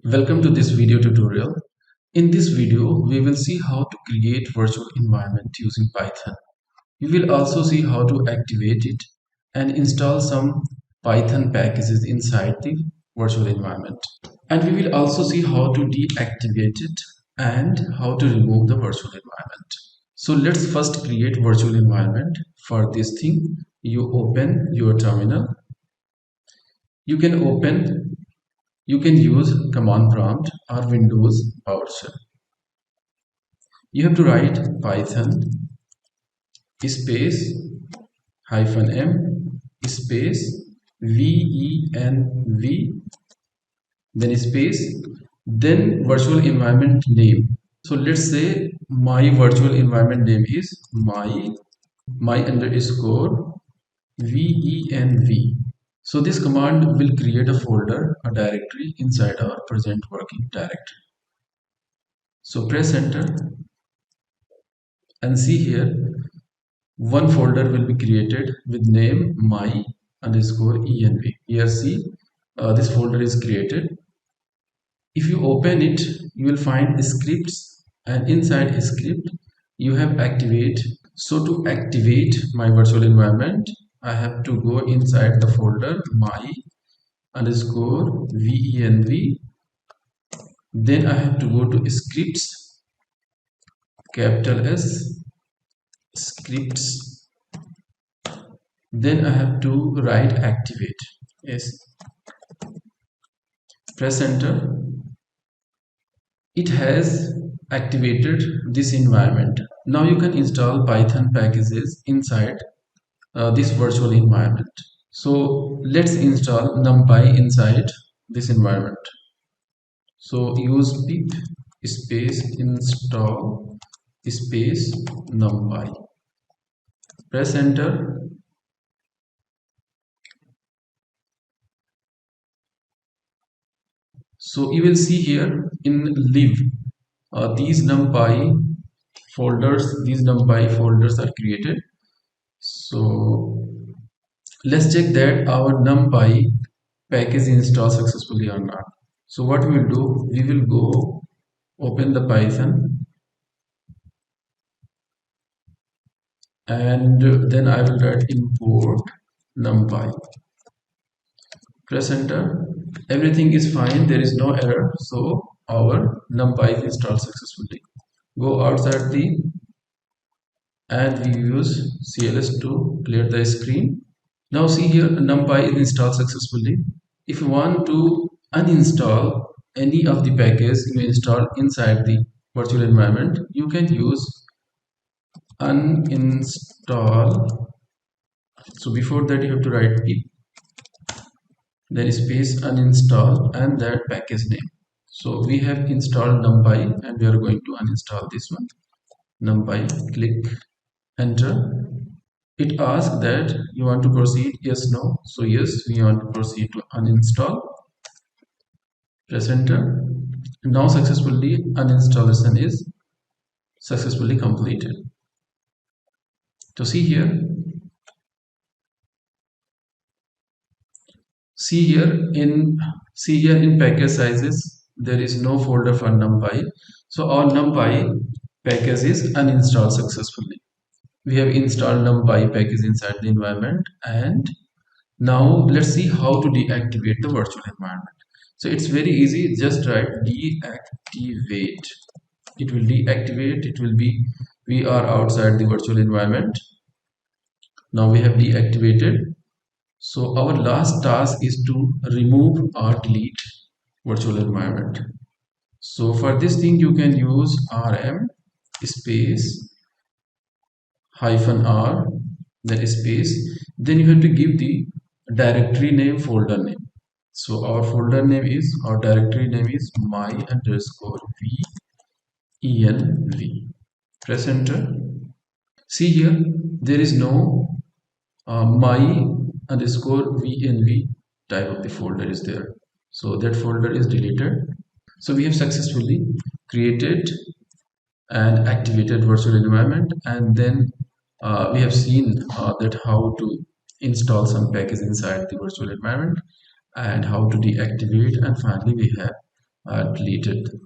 Welcome to this video tutorial. In this video, we will see how to create virtual environment using Python. We will also see how to activate it and install some Python packages inside the virtual environment. And we will also see how to deactivate it and how to remove the virtual environment. So let's first create virtual environment. For this thing, you open your terminal. You can use command prompt or Windows PowerShell. You have to write Python space -m space venv, then space, then virtual environment name. So let's say my virtual environment name is my underscore venv. So this command will create a folder, a directory inside our present working directory. So press enter and see here one folder will be created with name my underscore env. Here see this folder is created. If you open it, you will find scripts, and inside script you have activate. So to activate my virtual environment, I have to go inside the folder my underscore venv. Then I have to go to scripts, capital S, scripts. Then I have to write activate. Yes. Press enter. It has activated this environment. Now you can install Python packages inside this virtual environment. So let's install NumPy inside this environment. So use pip space install space NumPy. Press enter. So you will see here in live these NumPy folders are created. So let's check that our NumPy package installed successfully or not. So what we will do, we will go open the Python, and then I will write import NumPy. Press enter. Everything is fine, there is no error, so our NumPy is installed successfully. Go outside and we use CLS to clear the screen. Now see here NumPy is installed successfully. If you want to uninstall any of the packages you installed inside the virtual environment, you can use uninstall. So before that you have to write pip, then space uninstall and that package name. So we have installed NumPy and we are going to uninstall this one, NumPy. Click enter. It asks that you want to proceed, yes, no. So yes, we want to proceed to uninstall. Press enter. Now successfully uninstallation is successfully completed. So see here in package sizes there is no folder for NumPy. So our NumPy package is uninstalled successfully. We have installed NumPy package inside the environment, and now let's see how to deactivate the virtual environment. So it's very easy, just write deactivate. It will deactivate. It will be, we are outside the virtual environment. Now we have deactivated. So our last task is to remove or delete virtual environment. So for this thing you can use rm space -r, then space, then you have to give the directory name, folder name. So our folder name is, our directory name is my underscore venv. Press enter. See here there is no my underscore venv type of the folder is there, so that folder is deleted. So we have successfully created and activated virtual environment, and then we have seen that how to install some package inside the virtual environment and how to deactivate, and finally we have deleted.